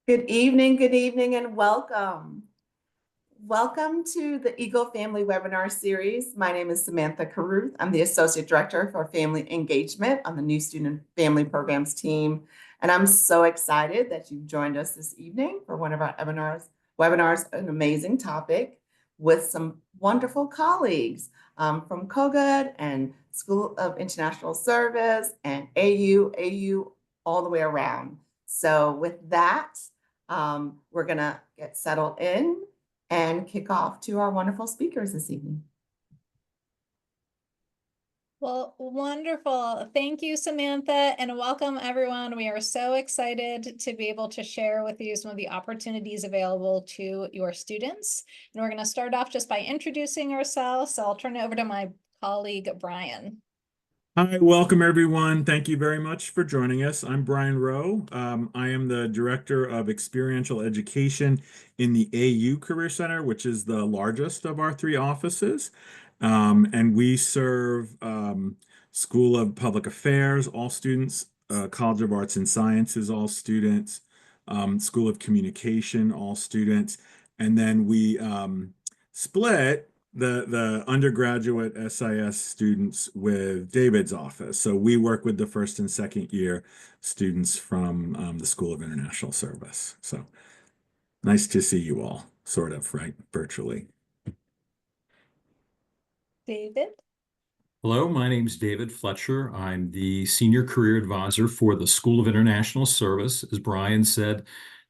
Good evening, and welcome. Welcome to the Eagle Family Webinar Series. My name is Samantha Caruth. I'm the Associate Director for Family Engagement on the New Student Family Programs team. And I'm so excited that you've joined us this evening for one of our webinars, an amazing topic with some wonderful colleagues from COGUD and School of International Service and AU, all the way around. So with that, we're going to get settled in and kick off to our wonderful speakers this evening. Well, wonderful. Thank you, Samantha, and welcome everyone. We are so excited to be able to share with you some of the opportunities available to your students. And we're going to start off just by introducing ourselves. So I'll turn it over to my colleague, Brian. Hi, welcome everyone. Thank you very much for joining us. I'm Brian Rowe. I am the Director of Experiential Education in the AU Career Center, which is the largest of our three offices. And we serve School of Public Affairs, all students, College of Arts and Sciences, all students, School of Communication, all students. And then we split the undergraduate SIS students with David's office. So we work with the first and second year students from the School of International Service. So nice to see you all, sort of, right, virtually. David. Hello, my name is David Fletcher. I'm the Senior Career Advisor for the School of International Service. As Brian said,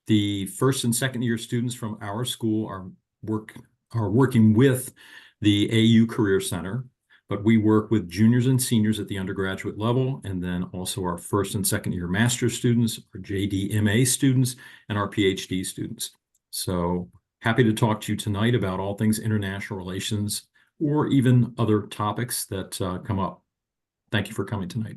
the first and second year students from our school are working with the AU Career Center, but we work with juniors and seniors at the undergraduate level, and then also our first and second year master's students, our JDMA students, and our PhD students. So happy to talk to you tonight about all things international relations or even other topics that come up. Thank you for coming tonight.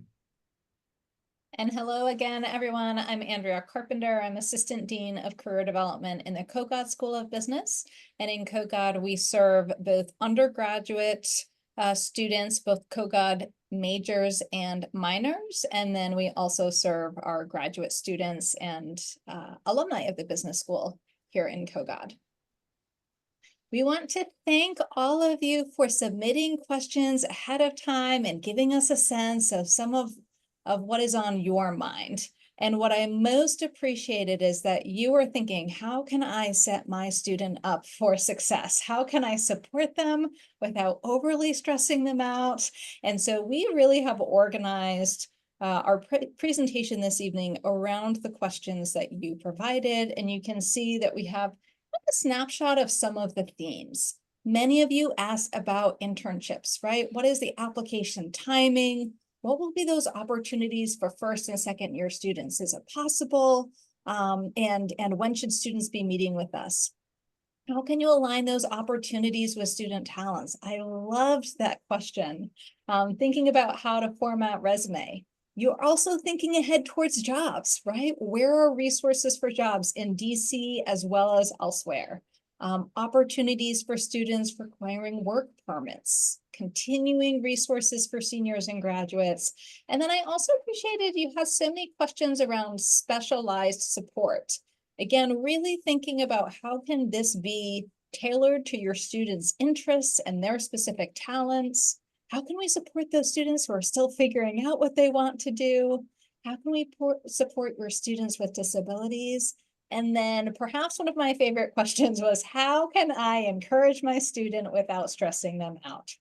And hello again, everyone. I'm Andrea Carpenter. I'm Assistant Dean of Career Development in the COGUD School of Business. And in COGUD, we serve both undergraduate students, both COGUD majors and minors. And then we also serve our graduate students and alumni of the business school here in COGUD. We want to thank all of you for submitting questions ahead of time and giving us a sense of some of what is on your mind. And what I most appreciated is that you are thinking, how can I set my student up for success? How can I support them without overly stressing them out? And so we really have organized our presentation this evening around the questions that you provided. And you can see that we have a snapshot of some of the themes. Many of you asked about internships, right? What is the application timing? What will be those opportunities for first and second year students? Is it possible? And when should students be meeting with us? How can you align those opportunities with student talents? I loved that question. Thinking about how to format resume. You're also thinking ahead towards jobs, right? Where are resources for jobs in DC as well as elsewhere? Opportunities for students requiring work permits, continuing resources for seniors and graduates. And then I also appreciated you had so many questions around specialized support. Again, really thinking about how can this be tailored to your students' interests and their specific talents. How can we support those students who are still figuring out what they want to do? How can we support your students with disabilities? And then perhaps one of my favorite questions was, how can I encourage my student without stressing them out?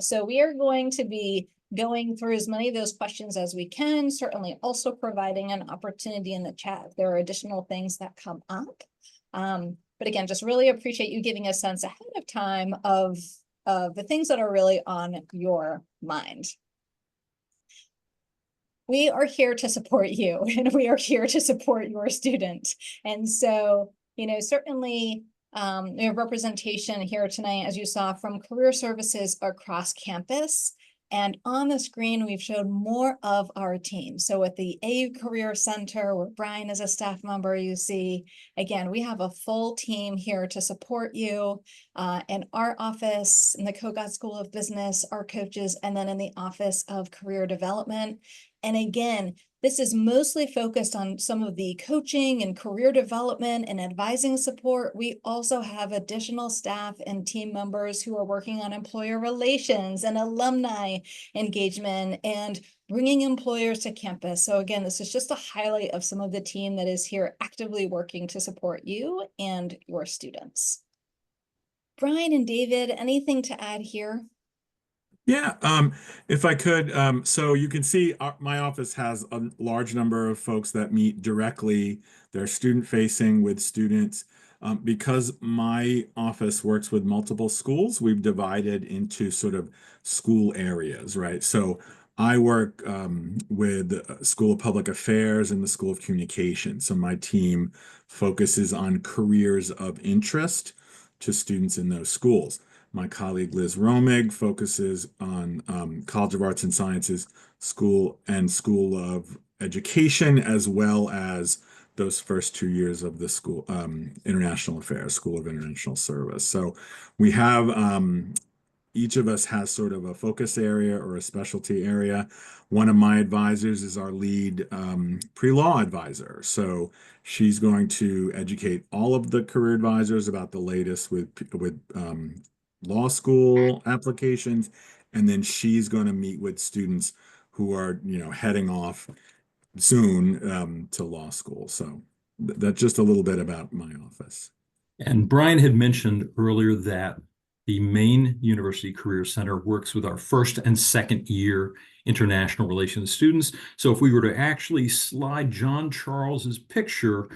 So we are going to be going through as many of those questions as we can, certainly also providing an opportunity in the chat if there are additional things that come up. But again, just really appreciate you giving a sense ahead of time of the things that are really on your mind. We are here to support you and we are here to support your student. And so, certainly we have representation here tonight, as you saw, from career services across campus. And on the screen, we've showed more of our team. So at the AU Career Center, where Brian is a staff member, you see, again, we have a full team here to support you. In our office, in the COGUD School of Business, our coaches, and then in the Office of Career Development. And again, This is mostly focused on some of the coaching and career development and advising support. We also have additional staff and team members who are working on employer relations and alumni engagement and bringing employers to campus. So again, this is just a highlight of some of the team that is here actively working to support you and your students. Brian and David, anything to add here? Yeah, if I could, so you can see my office has a large number of folks that meet directly. They're student facing with students. Because my office works with multiple schools, we've divided into sort of school areas, right? So I work with School of Public Affairs and the School of Communication. So my team focuses on careers of interest to students in those schools. My colleague Liz Romig focuses on College of Arts and Sciences School and School of Education, as well as those first 2 years of the school, International Affairs, School of International Service. So we have each of us has sort of a focus area or a specialty area. One of my advisors is our lead pre-law advisor. So she's going to educate all of the career advisors about the latest with law school applications, and then she's going to meet with students who are, heading off soon to law school. So that's just a little bit about my office. And Brian had mentioned earlier that the Maine University Career Center works with our first and second year international relations students. So if we were to actually slide John Charles's picture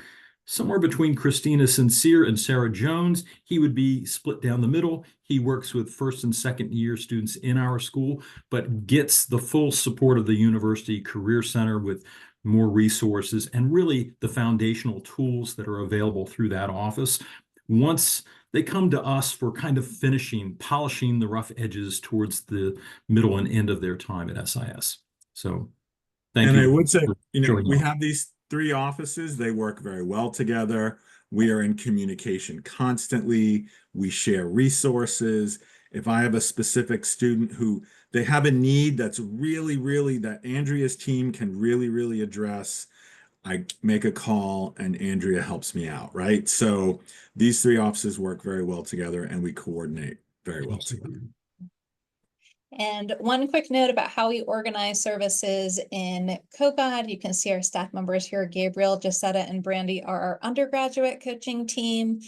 somewhere between Christina Sincere and Sarah Jones, he would be split down the middle. He works with first and second year students in our school, but gets the full support of the University Career Center with more resources and really the foundational tools that are available through that office. Once they come to us for kind of polishing the rough edges towards the middle and end of their time at SIS. So thank you. And I would say, showing we up. have these three offices. They work very well together. We are in communication constantly. We share resources. If I have a specific student who they have a need that's really, really that Andrea's team can really, really address, I make a call and Andrea helps me out, right? So these three offices work very well together and we coordinate very well together. And one quick note about how we organize services in COGOD. You can see our staff members here. Gabriel, Jessetta, and Brandy are our undergraduate coaching team.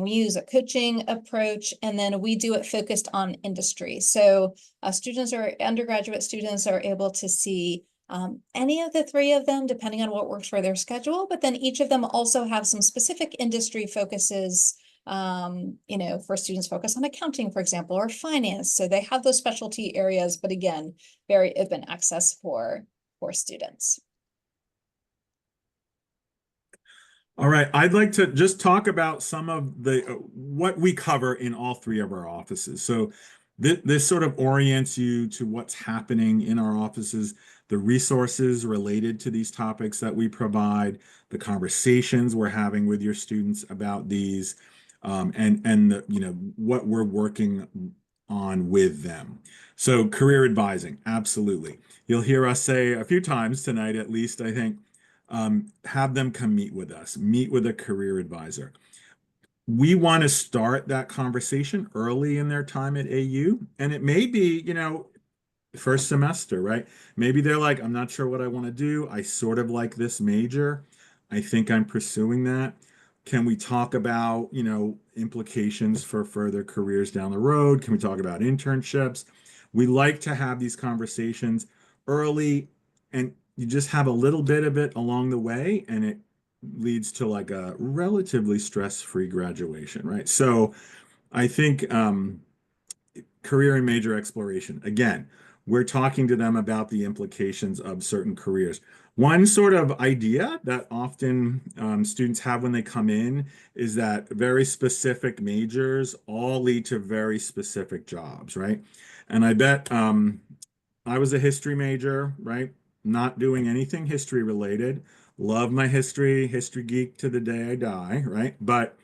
We use a coaching approach, and then we do it focused on industry. So undergraduate students are able to see any of the three of them, depending on what works for their schedule, but then each of them also have some specific industry focuses. For students focus on accounting, for example, or finance. So they have those specialty areas, but again, very open access for students. All right, I'd like to just talk about some of the what we cover in all three of our offices. So this sort of orients you to what's happening in our offices, the resources related to these topics that we provide, the conversations we're having with your students about these, and what we're working on with them. So career advising, absolutely. You'll hear us say a few times tonight, at least, I think, have them come meet with us, meet with a career advisor. We want to start that conversation early in their time at AU, and it may be, first semester, right? Maybe they're like, I'm not sure what I want to do. I sort of like this major. I think I'm pursuing that. Can we talk about, implications for further careers down the road? Can we talk about internships? We like to have these conversations early, and you just have a little bit of it along the way, and it leads to like a relatively stress-free graduation, right? So I think career and major exploration. Again, we're talking to them about the implications of certain careers. One sort of idea that often students have when they come in is that very specific majors all lead to very specific jobs, right? And I bet I was a history major, right? Not doing anything history related. Love my history geek to the day I die, right? But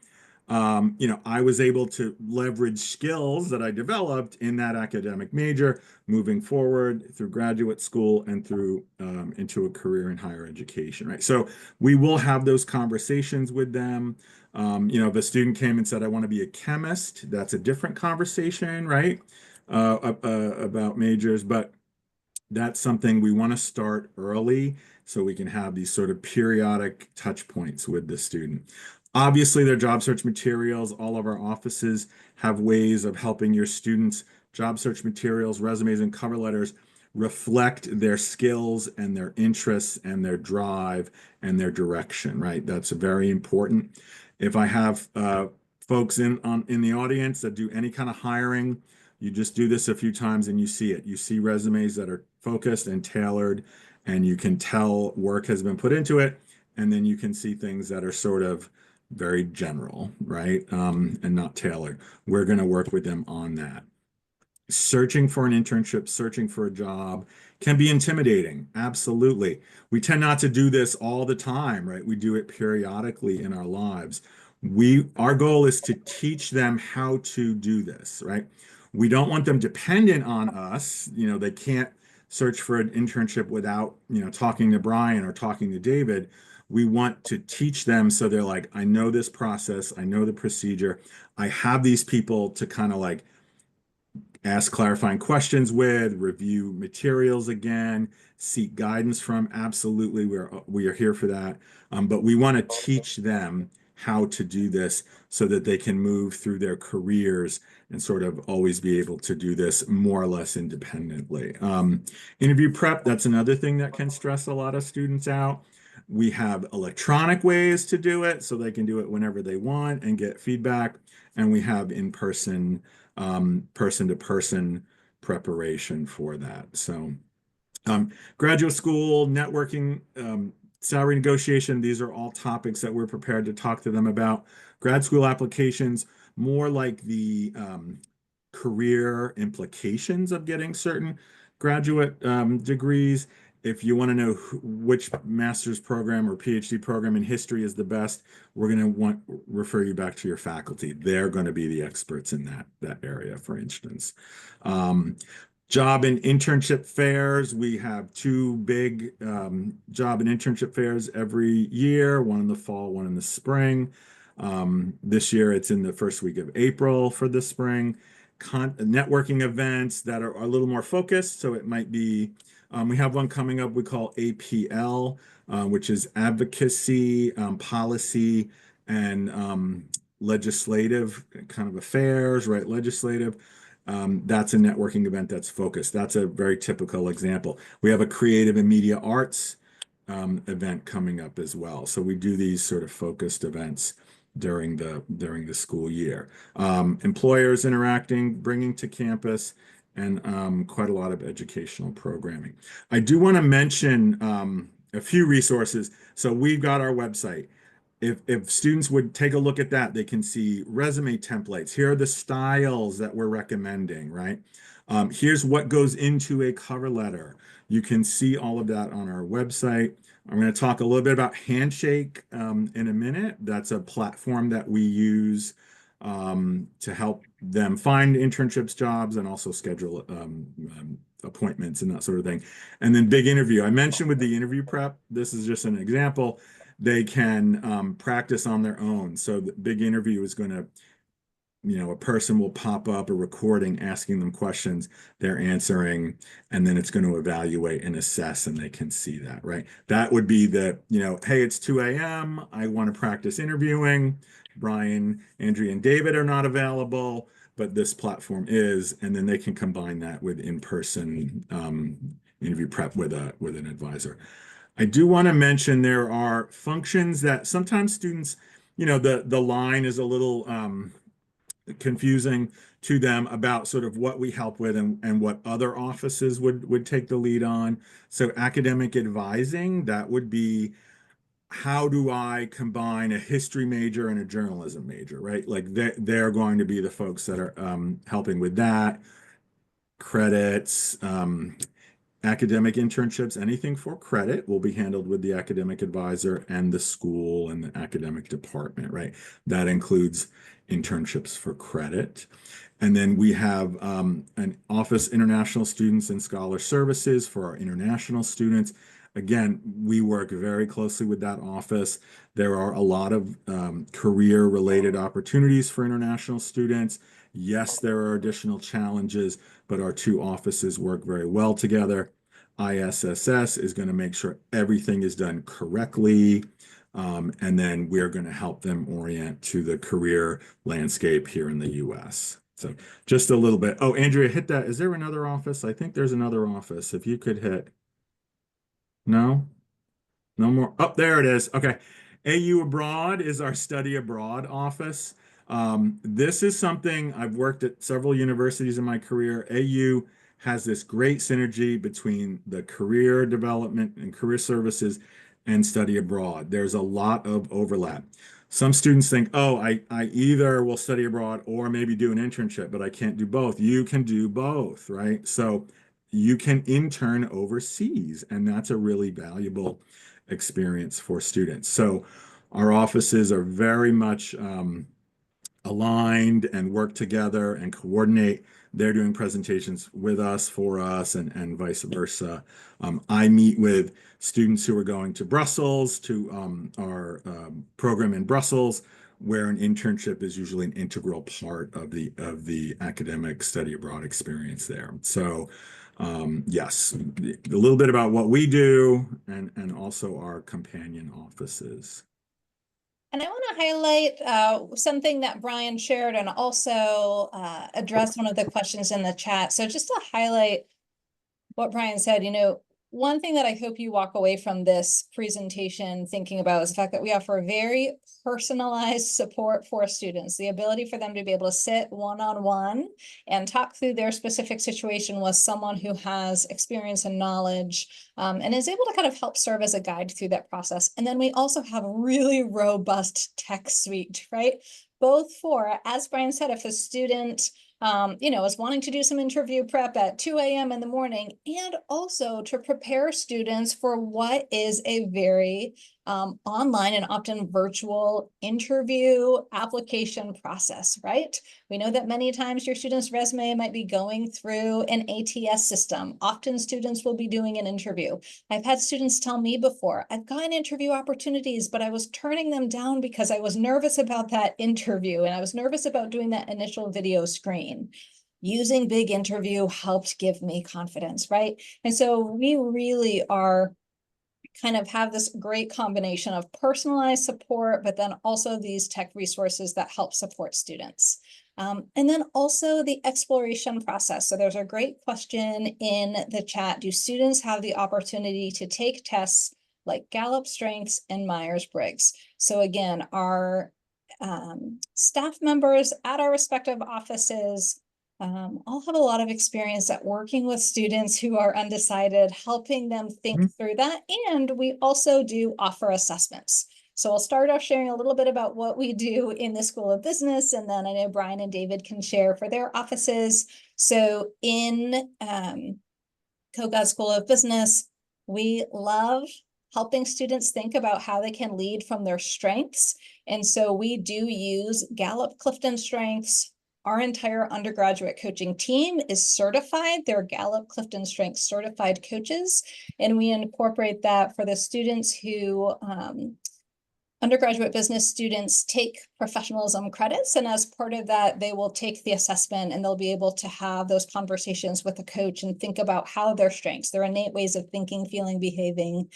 I was able to leverage skills that I developed in that academic major moving forward through graduate school and through into a career in higher education, right? So we will have those conversations with them. If a student came and said, I want to be a chemist, that's a different conversation, right? About majors, but that's something we want to start early so we can have these sort of periodic touch points with the student. Obviously, their job search materials, all of our offices have ways of helping your students' job search materials, resumes, and cover letters reflect their skills and their interests and their drive and their direction, right? That's very important. If I have folks in the audience that do any kind of hiring, you just do this a few times and you see it. You see resumes that are focused and tailored, and you can tell work has been put into it. And then you can see things that are sort of very general, right? And not tailored. We're going to work with them on that. Searching for an internship, searching for a job can be intimidating. Absolutely. We tend not to do this all the time, right? We do it periodically in our lives. Our goal is to teach them how to do this, right? We don't want them dependent on us. They can't search for an internship without, talking to Brian or talking to David. We want to teach them so they're like, I know this process, I know the procedure, I have these people to kind of like ask clarifying questions with, review materials again, seek guidance from. Absolutely, we are here for that. But we want to teach them how to do this so that they can move through their careers and sort of always be able to do this more or less independently. Interview prep, that's another thing that can stress a lot of students out. We have electronic ways to do it so they can do it whenever they want and get feedback. And we have in-person person-to-person preparation for that. So graduate school, networking, salary negotiation, these are all topics that we're prepared to talk to them about. Grad school applications, more like the career implications of getting certain graduate degrees. If you want to know which master's program or PhD program in history is the best, we're going to refer you back to your faculty. They're going to be the experts in that area, for instance. Job and internship fairs. We have two big job and internship fairs every year, one in the fall, one in the spring. This year it's in the first week of April for the spring. Networking events that are a little more focused. So it might be, we have one coming up we call APL, which is advocacy, policy, and legislative kind of affairs, right? Legislative. That's a networking event that's focused. That's a very typical example. We have a creative and media arts event coming up as well. So we do these sort of focused events during the school year. Employers interacting, bringing to campus, and quite a lot of educational programming. I do want to mention a few resources. So we've got our website. If students would take a look at that, they can see resume templates. Here are the styles that we're recommending, right? Here's what goes into a cover letter. You can see all of that on our website. I'm going to talk a little bit about Handshake in a minute. That's a platform that we use to help them find internships, jobs, and also schedule appointments and that sort of thing. And then Big Interview. I mentioned with the interview prep, this is just an example. They can practice on their own. So the Big Interview is going to, a person will pop up a recording asking them questions, they're answering, and then it's going to evaluate and assess, and they can see that, right? That would be hey, it's 2 a.m. I want to practice interviewing. Brian, Andrea, and David are not available, but this platform is, and then they can combine that with in-person interview prep with an advisor. I do want to mention there are functions that sometimes students, the line is a little confusing to them about sort of what we help with and what other offices would take the lead on. So academic advising, that would be how do I combine a history major and a journalism major, right? Like they're going to be the folks that are helping with that. Credits, Academic internships, anything for credit, will be handled with the academic advisor and the school and the academic department, right? That includes internships for credit. And then we have an Office International Students and Scholar Services for our international students. Again, we work very closely with that office. There are a lot of career-related opportunities for international students. Yes, there are additional challenges, but our two offices work very well together. ISSS is going to make sure everything is done correctly. And then we're going to help them orient to the career landscape here in the US. So just a little bit. Oh, Andrea, hit that. Is there another office? I think there's another office. If you could hit. No? No more. Oh, there it is. Okay. AU Abroad is our study abroad office. This is something I've worked at several universities in my career. AU has this great synergy between the career development and career services and study abroad. There's a lot of overlap. Some students think, oh, I either will study abroad or maybe do an internship, but I can't do both. You can do both, right? So you can intern overseas, and that's a really valuable experience for students. So our offices are very much aligned and work together and coordinate. They're doing presentations with us, for us, and vice versa. I meet with students who are going to Brussels, to our program in Brussels, where an internship is usually an integral part of the academic study abroad experience there. So yes, a little bit about what we do and also our companion offices. And I want to highlight something that Brian shared and also address one of the questions in the chat. So just to highlight what Brian said, one thing that I hope you walk away from this presentation thinking about is the fact that we offer very personalized support for students, the ability for them to be able to sit one-on-one and talk through their specific situation with someone who has experience and knowledge and is able to kind of help serve as a guide through that process. And then we also have a really robust tech suite, right? Both for, as Brian said, if a student is wanting to do some interview prep at 2 a.m. in the morning, and also to prepare students for what is a very online and often virtual interview application process, right? We know that many times your student's resume might be going through an ATS system. Often students will be doing an interview. I've had students tell me before, I've gotten interview opportunities, but I was turning them down because I was nervous about that interview and I was nervous about doing that initial video screen. Using Big Interview helped give me confidence, right? And so we really are kind of have this great combination of personalized support, but then also these tech resources that help support students. And then also the exploration process. So there's a great question in the chat. Do students have the opportunity to take tests like Gallup Strengths and Myers-Briggs? So again, our staff members at our respective offices all have a lot of experience at working with students who are undecided, helping them think through that. And we also do offer assessments. So I'll start off sharing a little bit about what we do in the School of Business, and then I know Brian and David can share for their offices. So in KoGoD School of Business, we love helping students think about how they can lead from their strengths. And so we do use Gallup Clifton Strengths. Our entire undergraduate coaching team is certified. They're Gallup Clifton Strengths certified coaches. And we incorporate that for the students who, undergraduate business students take professionalism credits. And as part of that, they will take the assessment and they'll be able to have those conversations with the coach and think about how their strengths, their innate ways of thinking, feeling, behaving,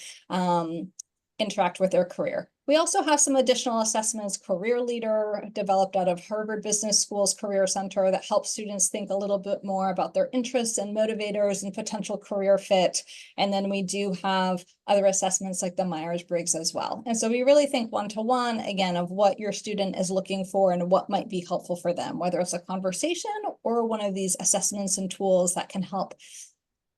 interact with their career. We also have some additional assessments. Career Leader, developed out of Harvard Business School's Career Center, that helps students think a little bit more about their interests and motivators and potential career fit. And then we do have other assessments like the Myers-Briggs as well. And so we really think one-to-one, again, of what your student is looking for and what might be helpful for them, whether it's a conversation or one of these assessments and tools that can help.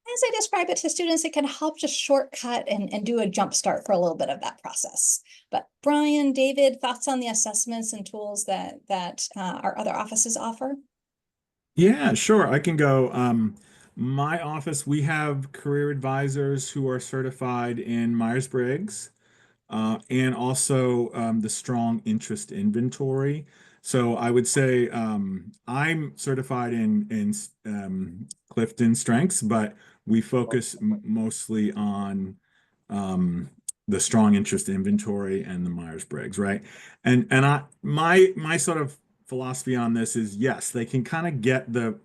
As I describe it to students, it can help just shortcut and do a jump start for a little bit of that process. But Brian, David, thoughts on the assessments and tools that our other offices offer? Yeah, sure. I can go. My office, we have career advisors who are certified in Myers-Briggs, and also the strong interest inventory. So I would say I'm certified in Clifton Strengths, but we focus mostly on um, the strong interest inventory and the Myers-Briggs, right? And my sort of philosophy on this is yes, they can kind of get the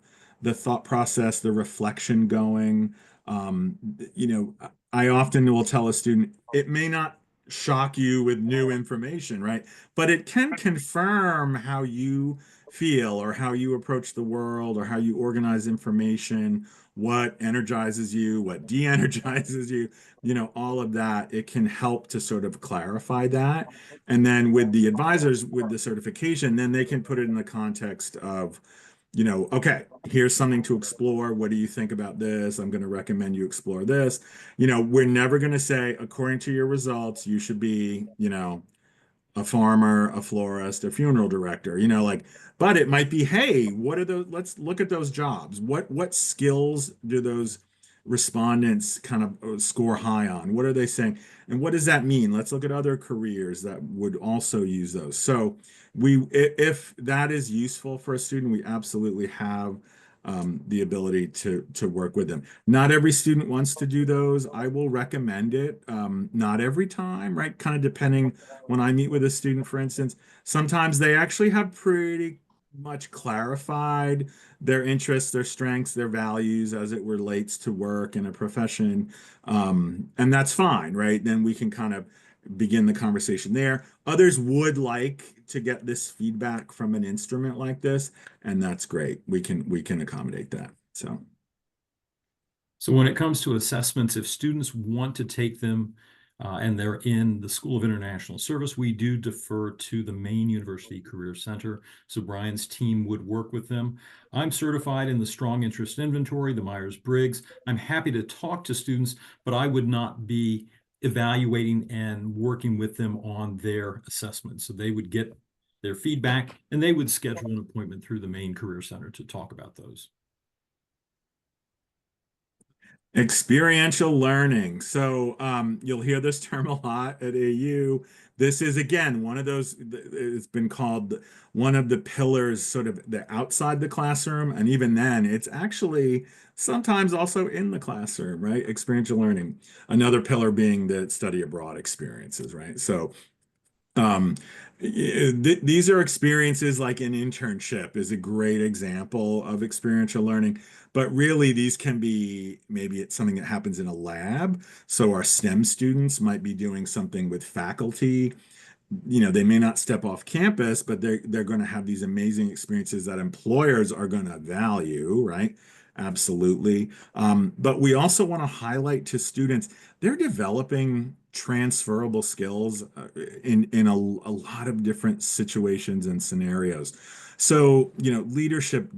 thought process, the reflection going. You know, I often will tell a student, it may not shock you with new information, right? But it can confirm how you feel or how you approach the world or how you organize information, what energizes you, what de-energizes you, you know, all of that. It can help to sort of clarify that. And then with the advisors, with the certification, then they can put it in the context of, you know, okay, here's something to explore. What do you think about this? I'm going to recommend you explore this. You know, we're never going to say, according to your results, you should be, you know, a farmer, a florist, a funeral director, you know, like, but it might be, hey, what are those? Let's look at those jobs. What skills do those respondents kind of score high on? What are they saying? And what does that mean? Let's look at other careers that would also use those. So if that is useful for a student, we absolutely have the ability to work with them. Not every student wants to do those. I will recommend it. Not every time, right? Kind of depending when I meet with a student, for instance, sometimes they actually have pretty much clarified their interests, their strengths, their values as it relates to work and a profession. And that's fine, right? Then we can kind of begin the conversation there. Others would like to get this feedback from an instrument like this, and that's great. We can accommodate that. So when it comes to assessments, if students want to take them and they're in the School of International Service, we do defer to the Maine University Career Center. So Brian's team would work with them. I'm certified in the Strong Interest Inventory, the Myers-Briggs. I'm happy to talk to students, but I would not be evaluating and working with them on their assessment. So they would get their feedback and they would schedule an appointment through the Maine Career Center to talk about those. Experiential learning. So you'll hear this term a lot at AU. This is again one of those, it's been called one of the pillars, sort of the outside the classroom. And even then, it's actually sometimes also in the classroom, right? Experiential learning. Another pillar being the study abroad experiences, right? So um, these are experiences like an internship is a great example of experiential learning, but really these can be maybe it's something that happens in a lab. So our STEM students might be doing something with faculty. You know, they may not step off campus, but they're going to have these amazing experiences that employers are going to value, right? Absolutely. But we also want to highlight to students they're developing transferable skills in a lot of different situations and scenarios. So, you know, leadership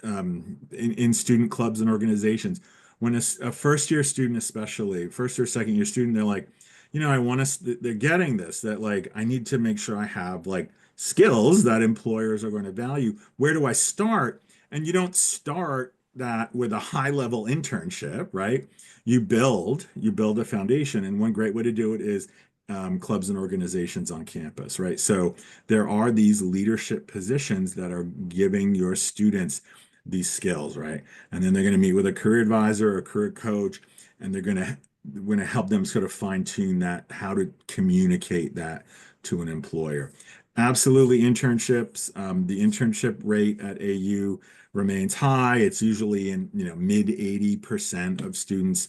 in student clubs and organizations. When a first year student, especially first or second year student, they're like, you know, I want to, they're getting this, that like, I need to make sure I have like skills that employers are going to value. Where do I start? And you don't start that with a high level internship, right? You build a foundation. And one great way to do it is clubs and organizations on campus, right? So there are these leadership positions that are giving your students these skills, right? And then they're going to meet with a career advisor or a career coach, and they're going to help them sort of fine tune that, how to communicate that to an employer. Absolutely, internships. The internship rate at AU remains high. It's usually in, you know, mid 80% of students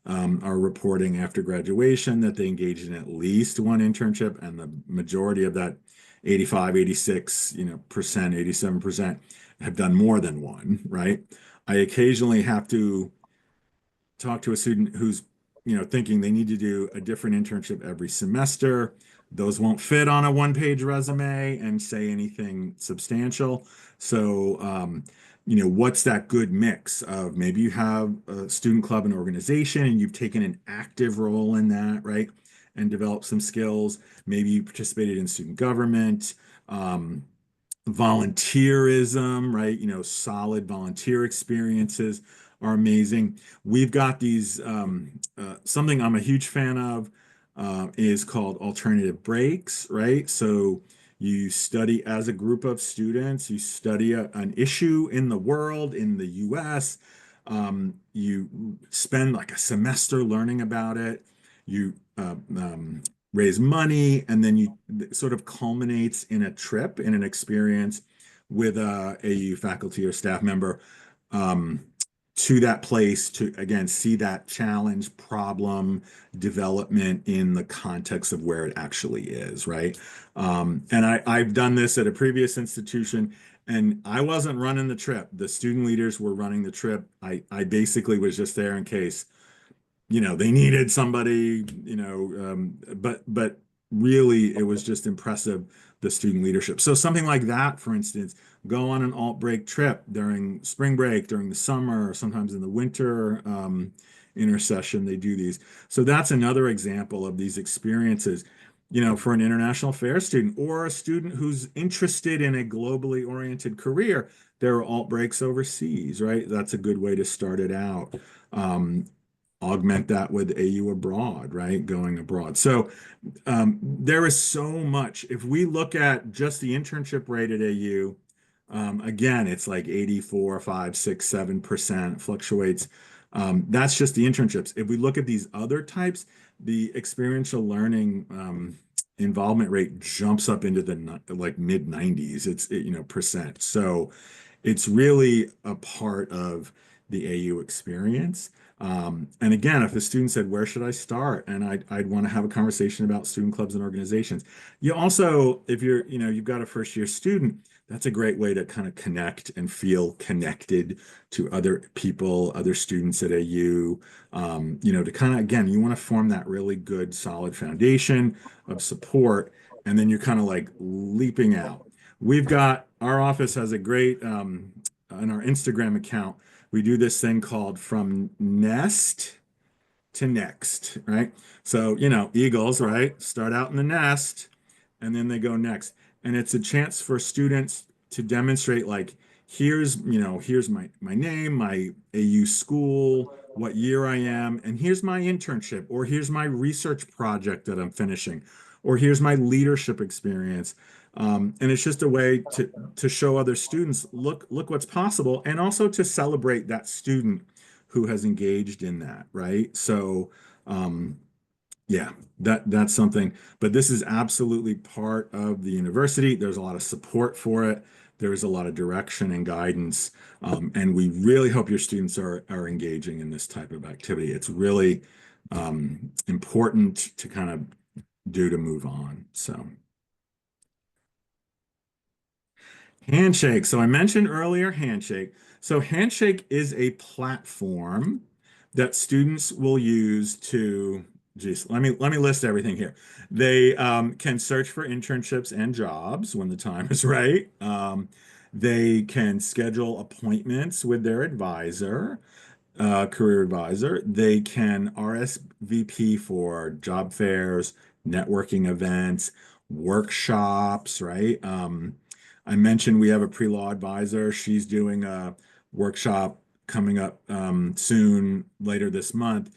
are reporting after graduation that they engaged in at least one internship, and the majority of that 85, 86, you know, percent, 87% have done more than one, right? I occasionally have to talk to a student who's, you know, thinking they need to do a different internship every semester. Those won't fit on a one-page resume and say anything substantial. So, you know, what's that good mix of maybe you have a student club and organization and you've taken an active role in that, right? And developed some skills. Maybe you participated in student government. Volunteerism, right? You know, solid volunteer experiences. are amazing. We've got these, something I'm a huge fan of is called alternative breaks, right? So you study as a group of students, you study an issue in the world, in the US. You spend like a semester learning about it. You raise money, and then you sort of culminates in a trip, in an experience with a AU faculty or staff member um, to that place to again see that challenge, problem, development in the context of where it actually is, right? And I've done this at a previous institution, and I wasn't running the trip. The student leaders were running the trip. I basically was just there in case, they needed somebody, but really it was just impressive, the student leadership. So something like that, for instance, go on an alt break trip during spring break, during the summer, or sometimes in the winter intercession, they do these. So that's another example of these experiences, for an international affairs student or a student who's interested in a globally oriented career. There are alt breaks overseas, right? That's a good way to start it out. Augment that with AU abroad, right? Going abroad. So there is so much. If we look at just the internship rate at AU, again, it's like 84, 5, 6, 7% fluctuates. That's just the internships. If we look at these other types, the experiential learning involvement rate jumps up into the like mid 90s. Percent. So it's really a part of the AU experience. And again, if a student said, where should I start? And I'd want to have a conversation about student clubs and organizations. You also, if you've got a first year student, that's a great way to kind of connect and feel connected to other people, other students at AU. To kind of, again, you want to form that really good, solid foundation of support. And then you're kind of like leaping out. Our office has a great, on our Instagram account, we do this thing called From Nest to Next, right? So, eagles, right? Start out in the nest and then they go next. And it's a chance for students to demonstrate, like, here's my name, my AU school, what year I am, and here's my internship, or here's my research project that I'm finishing, or here's my leadership experience. And it's just a way to show other students, look what's possible, and also to celebrate that student who has engaged in that, right? So, yeah, that's something. But this is absolutely part of the university. There's a lot of support for it. There's a lot of direction and guidance, and we really hope your students are engaging in this type of activity. It's really important to kind of do to move on. So. Handshake. So I mentioned earlier Handshake. So Handshake is a platform that students will use to, let me list everything here. They can search for internships and jobs when the time is right. They can schedule appointments with their advisor, career advisor. They can RSVP for job fairs, networking events, workshops, right? I mentioned we have a pre-law advisor. She's doing a workshop coming up soon, later this month.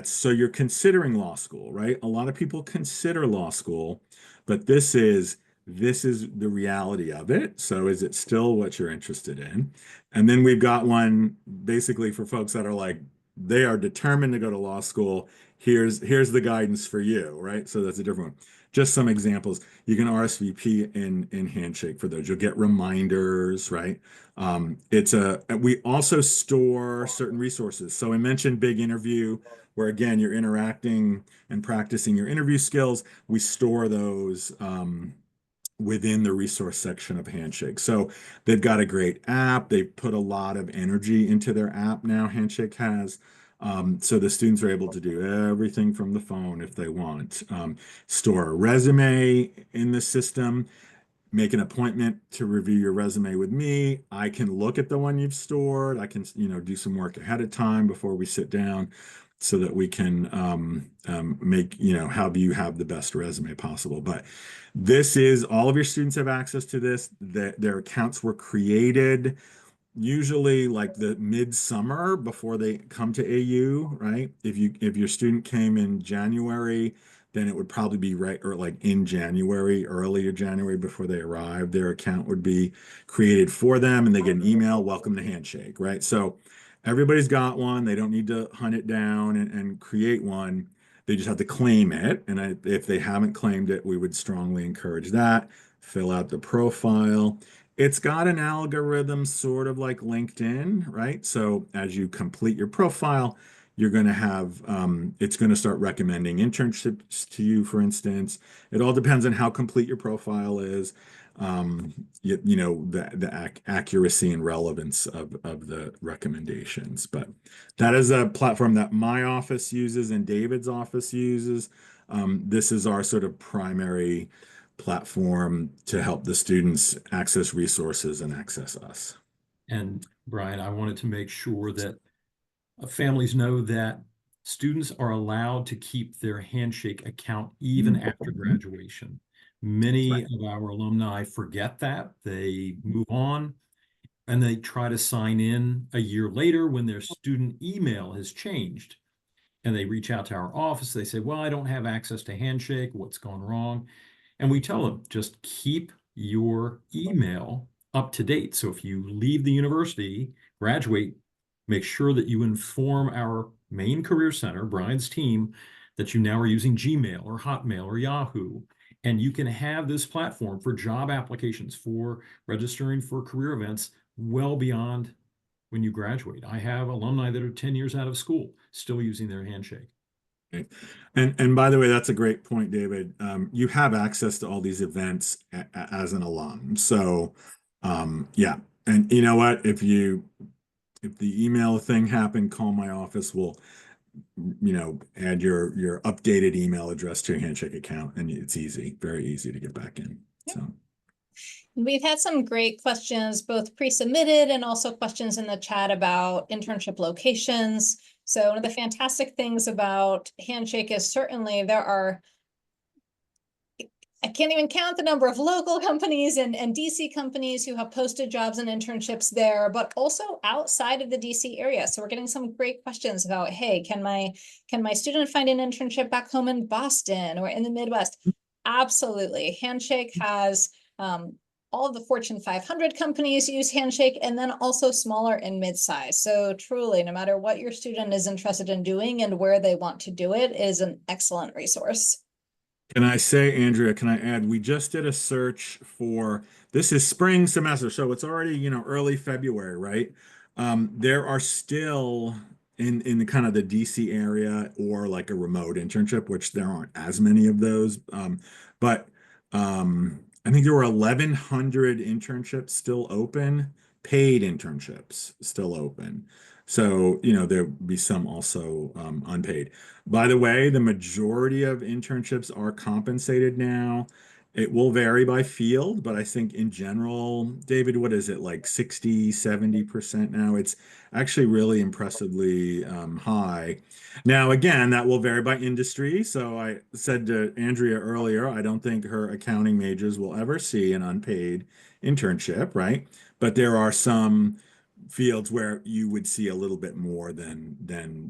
So you're considering law school, right? A lot of people consider law school, but this is the reality of it. So is it still what you're interested in? And then we've got one basically for folks that are like, they are determined to go to law school. Here's the guidance for you, right? So that's a different one. Just some examples. You can RSVP in Handshake for those. You'll get reminders, right? We also store certain resources. So I mentioned Big Interview, where again, you're interacting and practicing your interview skills. We store those within the resource section of Handshake. So they've got a great app. They've put a lot of energy into their app now, Handshake has. So the students are able to do everything from the phone if they want. Store a resume in the system, make an appointment to review your resume with me. I can look at the one you've stored. I can, do some work ahead of time before we sit down so that we can have you have the best resume possible. But all of your students have access to this. Their accounts were created usually like the midsummer before they come to AU, right? If your student came in January, then it would probably be right or like in January, earlier January before they arrive, their account would be created for them and they get an email, welcome to Handshake, right? So everybody's got one. They don't need to hunt it down and create one. They just have to claim it. And if they haven't claimed it, we would strongly encourage that. Fill out the profile. It's got an algorithm sort of like LinkedIn, right? So as you complete your profile, you're going to have, it's going to start recommending internships to you, for instance. It all depends on how complete your profile is, you know, the accuracy and relevance of the recommendations. But that is a platform that my office uses and David's office uses. This is our sort of primary platform to help the students access resources and access us. And Brian, I wanted to make sure that families know that students are allowed to keep their Handshake account even after graduation. Many of our alumni forget that. They move on and they try to sign in a year later when their student email has changed. And they reach out to our office. They say, well, I don't have access to Handshake. What's gone wrong? And we tell them, just keep your email up to date. So if you leave the university, graduate, make sure that you inform our main career center, Brian's team, that you now are using Gmail or Hotmail or Yahoo. And you can have this platform for job applications, for registering for career events well beyond when you graduate. I have alumni that are 10 years out of school still using their Handshake. And by the way, that's a great point, David. You have access to all these events as an alum. So yeah. And you know what? If the email thing happened, call my office. We'll, you know, add your updated email address to your Handshake account, and it's easy, very easy to get back in. So We've had some great questions, both pre-submitted and also questions in the chat about internship locations. So one of the fantastic things about Handshake is certainly there are, I can't even count the number of local companies and DC companies who have posted jobs and internships there, but also outside of the DC area. So we're getting some great questions about, hey, can my student find an internship back home in Boston or in the Midwest? Absolutely. Handshake has all of the Fortune 500 companies use Handshake, and then also smaller and mid-size. So truly, no matter what your student is interested in doing and where they want to do it, is an excellent resource. can I say, Andrea, can I add, we just did a search for, this is spring semester, so it's already, you know, early February, right? There are still in the kind of the DC area or like a remote internship, which there aren't as many of those. But I think there were 1,100 internships still open, paid internships still open. So, you know, there'll be some also unpaid. By the way, the majority of internships are compensated now. It will vary by field, but I think in general, David, what is it, like 60, 70% now? It's actually really impressively high. Now, again, that will vary by industry. So I said to Andrea earlier, I don't think her accounting majors will ever see an unpaid internship, right? But there are some fields where you would see a little bit more than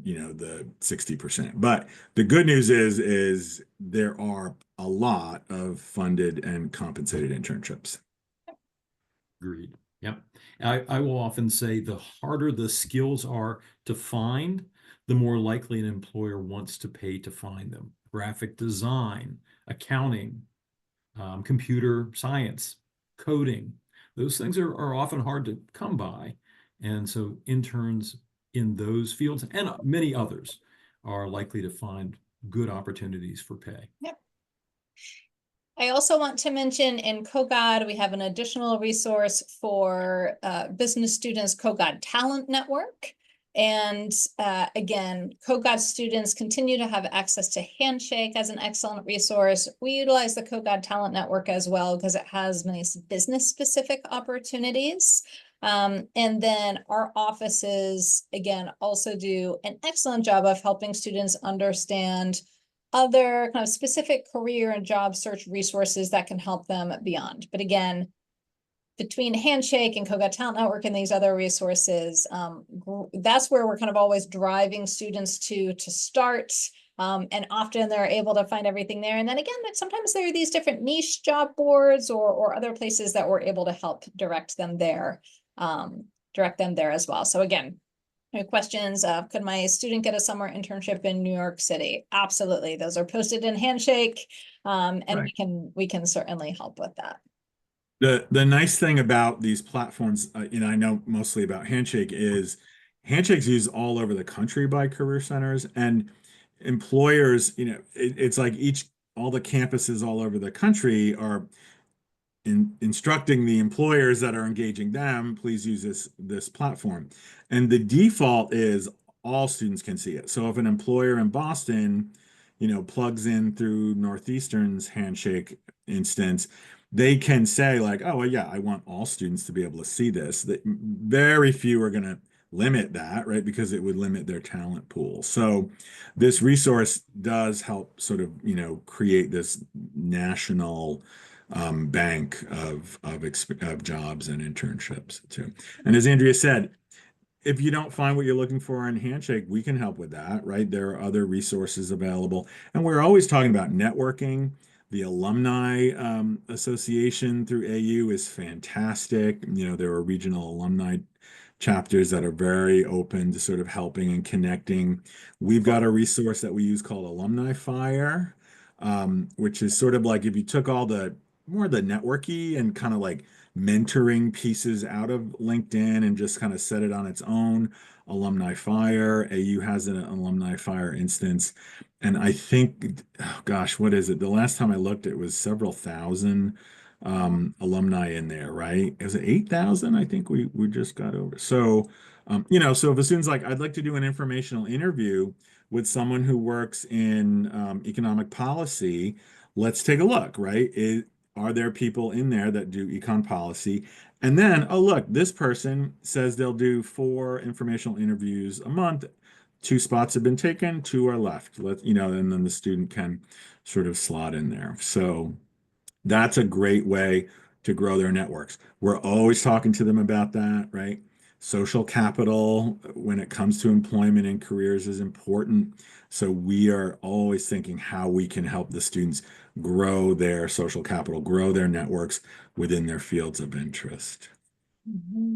you know the 60%. But the good news is there are a lot of funded and compensated internships. Agreed. Yep. I will often say the harder the skills are to find, the more likely an employer wants to pay to find them. Graphic design, accounting, computer science, coding, those things are often hard to come by. And so interns in those fields and many others are likely to find good opportunities for pay. Yep. I also want to mention in KOGAD, we have an additional resource for business students, KOGAD Talent Network. And again, KOGAD students continue to have access to Handshake as an excellent resource. We utilize the KOGAD Talent Network as well because it has many business-specific opportunities. And then our offices, again, also do an excellent job of helping students understand other kind of specific career and job search resources that can help them beyond. But again, between Handshake and Koga Talent Network and these other resources, that's where we're kind of always driving students to start. And often they're able to find everything there. And then again, sometimes there are these different niche job boards or other places that we're able to help direct them there as well. So again, questions of, could my student get a summer internship in New York City? Absolutely. Those are posted in Handshake. And Right. we can certainly help with that. The nice thing about these platforms, I know mostly about Handshake, is Handshake's used all over the country by career centers and employers. It's like all the campuses all over the country are instructing the employers that are engaging them, please use this platform. And the default is all students can see it. So if an employer in Boston, plugs in through Northeastern's Handshake instance, they can say like, oh, well, yeah, I want all students to be able to see this. That very few are going to limit that, right? Because it would limit their talent pool. So this resource does help sort of, create this national bank of jobs and internships too. And as Andrea said, if you don't find what you're looking for in Handshake, we can help with that, right? There are other resources available. And we're always talking about networking. The Alumni Association through AU is fantastic. There are regional alumni chapters that are very open to sort of helping and connecting. We've got a resource that we use called Alumni Fire, which is sort of like if you took all the more the networky and kind of like mentoring pieces out of LinkedIn and just kind of set it on its own. Alumni Fire, AU has an Alumni Fire instance. And I think, oh gosh, what is it? The last time I looked, it was several thousand alumni in there, right? Is it 8,000? I think we just got over. So, so if a student's like, I'd like to do an informational interview with someone who works in economic policy, let's take a look, right? Are there people in there that do econ policy? And then, oh, look, this person says they'll do 4 informational interviews a month. 2 spots have been taken, 2 are left. And then the student can sort of slot in there. So that's a great way to grow their networks. We're always talking to them about that, right? Social capital when it comes to employment and careers is important. So we are always thinking how we can help the students grow their social capital, grow their networks within their fields of interest. Mm-hmm.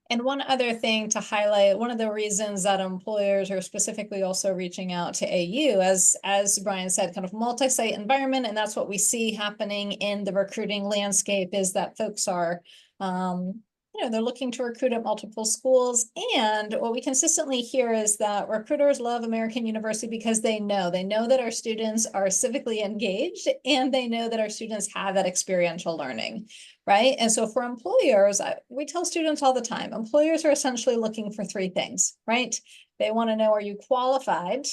And one other thing to highlight, one of the reasons that employers are specifically also reaching out to AU, as Brian said, kind of multi-site environment, and that's what we see happening in the recruiting landscape, is that folks are, they're looking to recruit at multiple schools. And what we consistently hear is that recruiters love American University because they know that our students are civically engaged, and they know that our students have that experiential learning. Right. And so for employers, we tell students all the time, employers are essentially looking for 3 things, right? They want to know, are you qualified?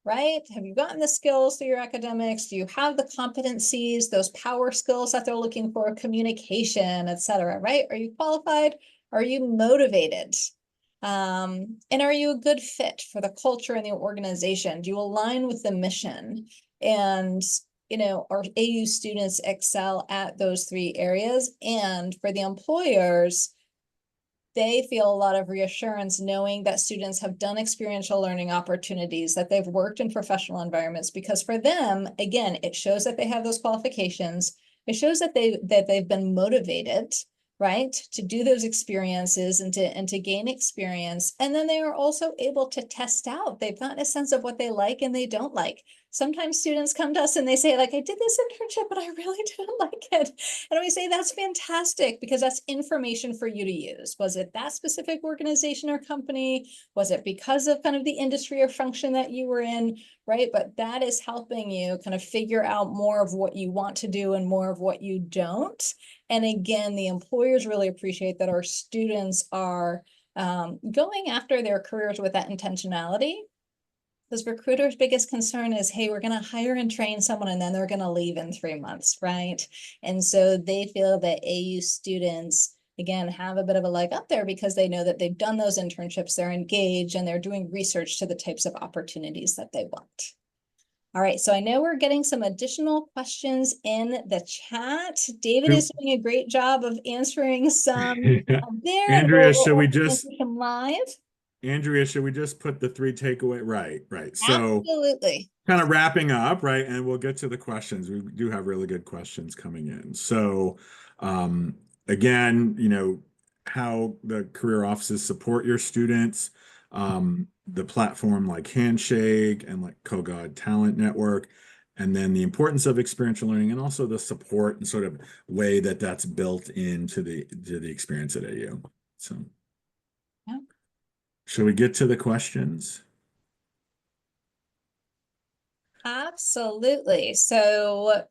Right? Have you gotten the skills through your academics? Do you have the competencies, those power skills that they're looking for, communication, etc. Right? Are you qualified? Are you motivated? And are you a good fit for the culture and the organization? Do you align with the mission? And our AU students excel at those 3 areas. And for the employers, they feel a lot of reassurance knowing that students have done experiential learning opportunities, that they've worked in professional environments, because for them, again, it shows that they have those qualifications. It shows that they've been motivated, right, to do those experiences and to gain experience. And then they are also able to test out. They've gotten a sense of what they like and they don't like. Sometimes students come to us and they say, like, I did this internship, but I really didn't like it. And we say, that's fantastic, because that's information for you to use. Was it that specific organization or company? Was it because of kind of the industry or function that you were in, right? But that is helping you kind of figure out more of what you want to do and more of what you don't. And again, the employers really appreciate that our students are going after their careers with that intentionality. Because recruiters' biggest concern is, hey, we're going to hire and train someone and then they're going to leave in 3 months, right? And so they feel that AU students, again, have a bit of a leg up there because they know that they've done those internships, they're engaged, and they're doing research to the types of opportunities that they want. All right, so I know we're getting some additional questions in the chat. David Yep. is doing a great job of answering some there. and Andrea, should we we'll just answer them live. Andrea, should we just put the three takeaway? Right. So Absolutely. kind of wrapping up, right? And we'll get to the questions. We do have really good questions coming in. So again, how the career offices support your students, the platform like Handshake and like Kogod Talent Network, and then the importance of experiential learning and also the support and sort of way that that's built into the experience at AU. So Yeah. shall we get to the questions? Absolutely. So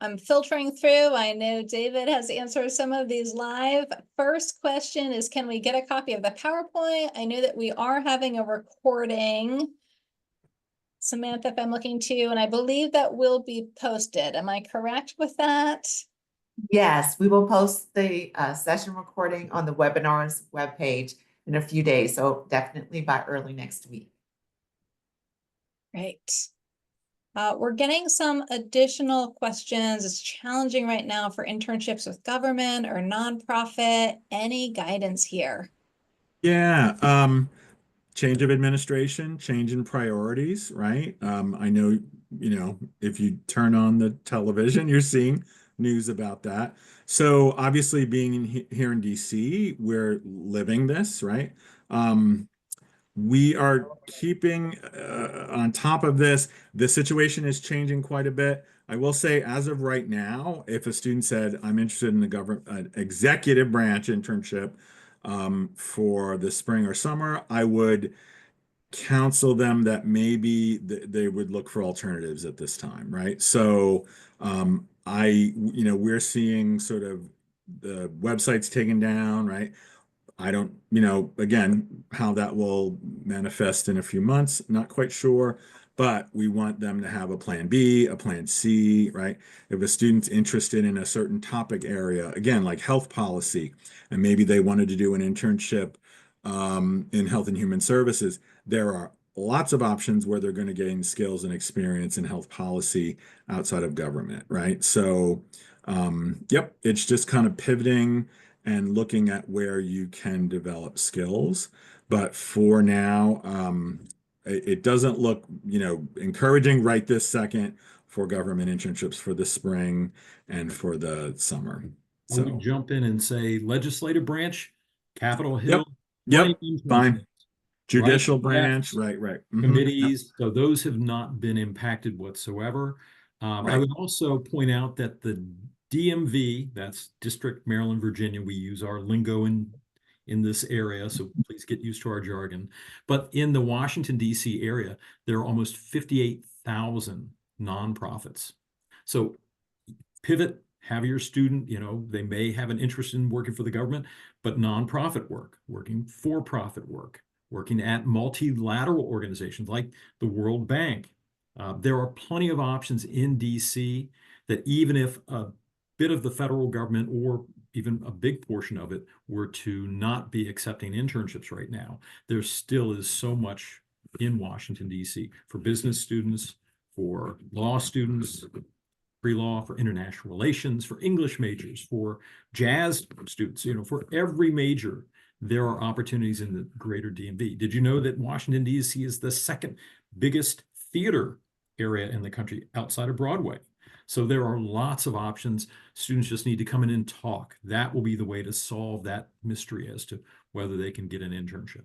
I'm filtering through. I know David has answered some of these live. First question is, can we get a copy of the PowerPoint? I know that we are having a recording. Samantha, if I'm looking to, and I believe that will be posted. Am I correct with that? Yes, we will post the session recording on the webinar's webpage in a few days, so definitely by early next week. Great. We're getting some additional questions. It's challenging right now for internships with government or nonprofit. Any guidance here? Yeah, change of administration, change in priorities, right? I know, if you turn on the television, you're seeing news about that. So obviously being here in DC, we're living this, right? We are keeping on top of this. The situation is changing quite a bit. I will say, as of right now, if a student said, I'm interested in the government executive branch internship for the spring or summer, I would counsel them that maybe they would look for alternatives at this time, right? So we're seeing sort of the websites taken down, right? I don't, again, how that will manifest in a few months, not quite sure, but we want them to have a plan B, a plan C, right? If a student's interested in a certain topic area, again, like health policy, and maybe they wanted to do an internship in health and human services, there are lots of options where they're going to gain skills and experience in health policy outside of government, right? So, yep, it's just kind of pivoting and looking at where you can develop skills. But for now, it doesn't look, encouraging right this second for government internships for the spring and for the summer. I would So, jump in and say legislative branch, Capitol yep, Hill, plenty yep, of internships, fine. right? Judicial branch, Yes, right. Yep, committees. So those have not been impacted whatsoever. I right. would also point out that the DMV, that's District Maryland, Virginia, we use our lingo in this area, so please get used to our jargon. But in the Washington, D.C. area, there are almost 58,000 nonprofits. So pivot, have your student, they may have an interest in working for the government, but nonprofit work, working for-profit work, working at multilateral organizations like the World Bank. There are plenty of options in DC that even if a bit of the federal government or even a big portion of it were to not be accepting internships right now, there still is so much in Washington, D.C. for business students, for law students, pre-law, for international relations, for English majors, for jazz students, for every major, there are opportunities in the greater DMV. Did you know that Washington, D.C. is the second biggest theater area in the country outside of Broadway? So there are lots of options. Students just need to come in and talk. That will be the way to solve that mystery as to whether they can get an internship.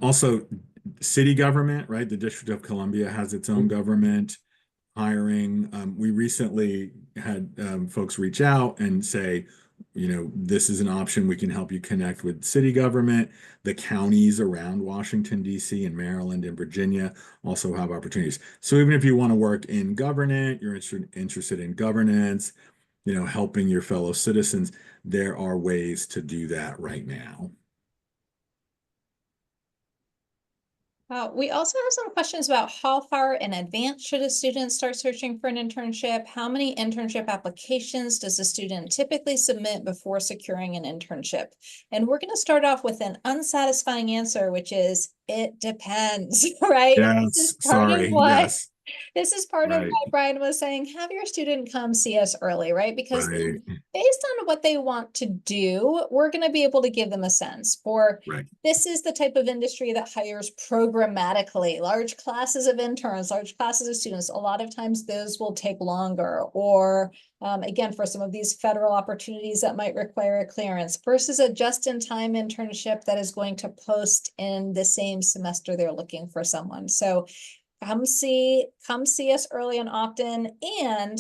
Also, city government, right? The District of Columbia has its own government hiring. We recently had folks reach out and say, this is an option. We can help you connect with city government. The counties around Washington, D.C. and Maryland and Virginia also have opportunities. So even if you want to work in government, you're interested in governance, helping your fellow citizens, there are ways to do that right now. We also have some questions about how far in advance should a student start searching for an internship? How many internship applications does a student typically submit before securing an internship? And we're going to start off with an unsatisfying answer, which is it depends, right? This is Yes, part of sorry. why Yes, this is part of right, why Brian was saying, have your student come see us early, right? Because right, based on what they want to do, we're going to be able to give them a sense for right. this is the type of industry that hires programmatically, large classes of interns, large classes of students. A lot of times those will take longer, or again, for some of these federal opportunities that might require a clearance versus a just-in-time internship that is going to post in the same semester they're looking for someone. So come see us early and often. And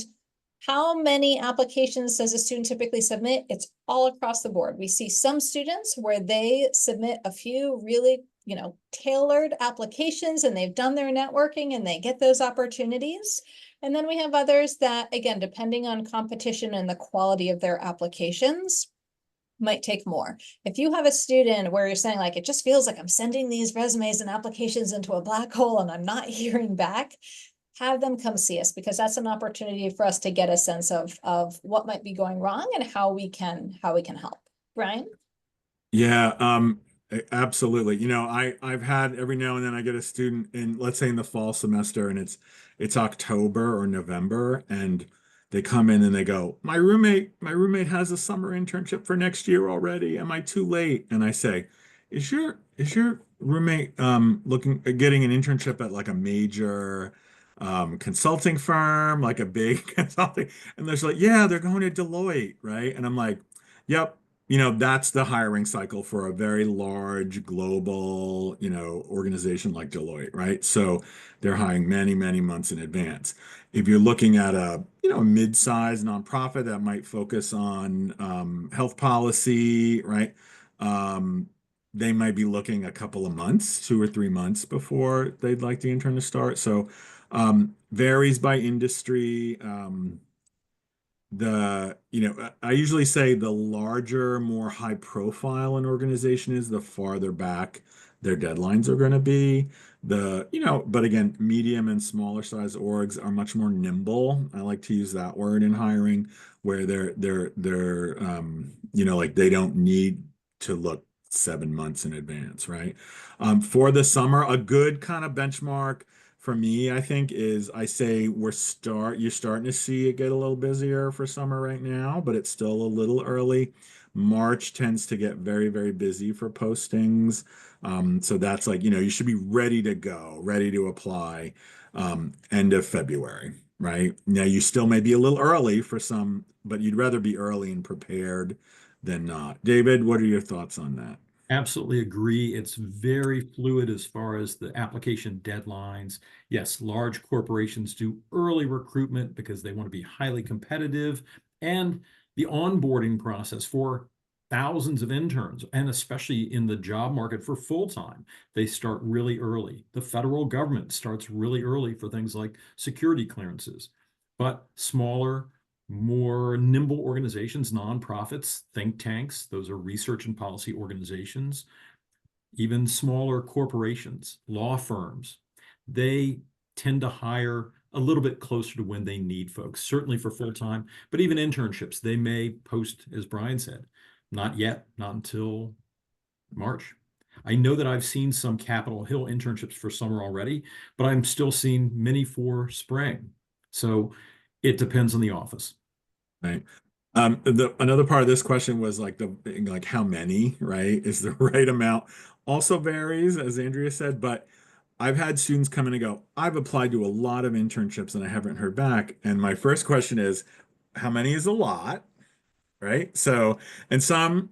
how many applications does a student typically submit? It's all across the board. We see some students where they submit a few really, tailored applications, and they've done their networking and they get those opportunities. And then we have others that, again, depending on competition and the quality of their applications, might take more. If you have a student where you're saying like, it just feels like I'm sending these resumes and applications into a black hole and I'm not hearing back, have them come see us, because that's an opportunity for us to get a sense of what might be going wrong and how we can help. Brian? Yeah, absolutely. I've had every now and then I get a student in, let's say in the fall semester, and it's October or November, and they come in and they go, my roommate has a summer internship for next year already. Am I too late? And I say, is your roommate looking getting an internship at like a major consulting firm, like a big consulting? And they're like, yeah, they're going to Deloitte, right? And I'm like, yep. That's the hiring cycle for a very large global, organization like Deloitte, right? So they're hiring many, many months in advance. If you're looking at a mid-sized nonprofit that might focus on health policy, right? Um, they might be looking a couple of months, 2 or 3 months before they'd like the intern to start. So varies by industry. I usually say the larger, more high profile an organization is, the farther back their deadlines are going to be. But again, medium and smaller size orgs are much more nimble. I like to use that word in hiring, where like they don't need to look 7 months in advance, right? For the summer, a good kind of benchmark for me, I think, is I say you're starting to see it get a little busier for summer right now, but it's still a little early. March tends to get very, very busy for postings. So that's like, you should be ready to go, ready to apply, end of February, right? Now you still may be a little early for some, but you'd rather be early and prepared than not. David, what are your thoughts on that? Absolutely agree. It's very fluid as far as the application deadlines. Yes, large corporations do early recruitment because they want to be highly competitive, and the onboarding process for thousands of interns, and especially in the job market for full-time, they start really early. The federal government starts really early for things like security clearances, but smaller, more nimble organizations, nonprofits, think tanks, those are research and policy organizations, even smaller corporations, law firms, they tend to hire a little bit closer to when they need folks, certainly for full time, but even internships, they may post, as Brian said, not yet, not until March. I know that I've seen some Capitol Hill internships for summer already, but I'm still seeing many for spring. So it depends on the office. Right. Another part of this question was like how many, right? Is the right amount. Also varies, as Andrea said, but I've had students come in and go, I've applied to a lot of internships and I haven't heard back. And my first question is, how many is a lot? Right? So, and some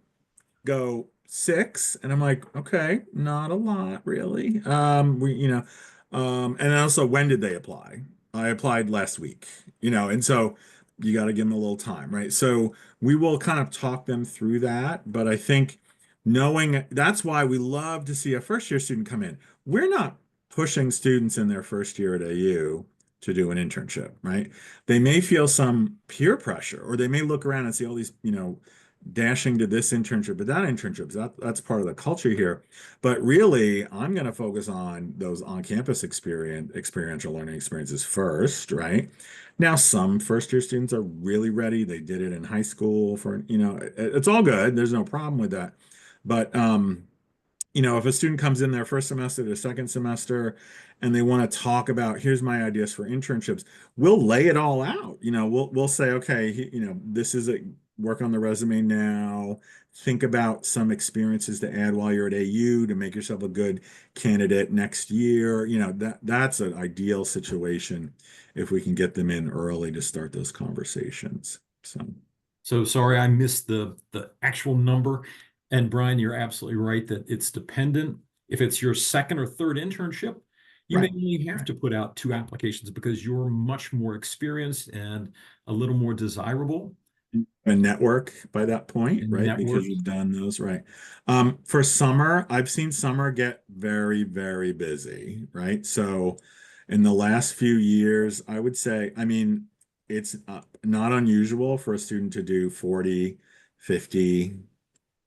go 6, and I'm like, okay, not a lot really. And also, when did they apply? I applied last week, and so you got to give them a little time, right? So we will kind of talk them through that, but I think knowing that's why we love to see a first year student come in. We're not pushing students in their first year at AU to do an internship, right? They may feel some peer pressure, or they may look around and see all these, dashing to this internship, but that internship, that's part of the culture here. But really, I'm going to focus on those on-campus experiential learning experiences first, right? Now, some first-year students are really ready. They did it in high school it's all good. There's no problem with that. But if a student comes in their first semester, their second semester, and they want to talk about, here's my ideas for internships, we'll lay it all out. We'll say, okay, this is work on the resume now. Think about some experiences to add while you're at AU to make yourself a good candidate next year. That's an ideal situation if we can get them in early to start those conversations. So sorry, I missed the actual number. And Brian, you're absolutely right that it's dependent. If it's your second or third internship, you may Right. only have to put out 2 applications because you're much more experienced and a little more desirable. A network by that point, And right? network. Because you've done those, right? For summer, I've seen summer get very, very busy, right? So in the last few years, I would say, I mean, it's not unusual for a student to do 40, 50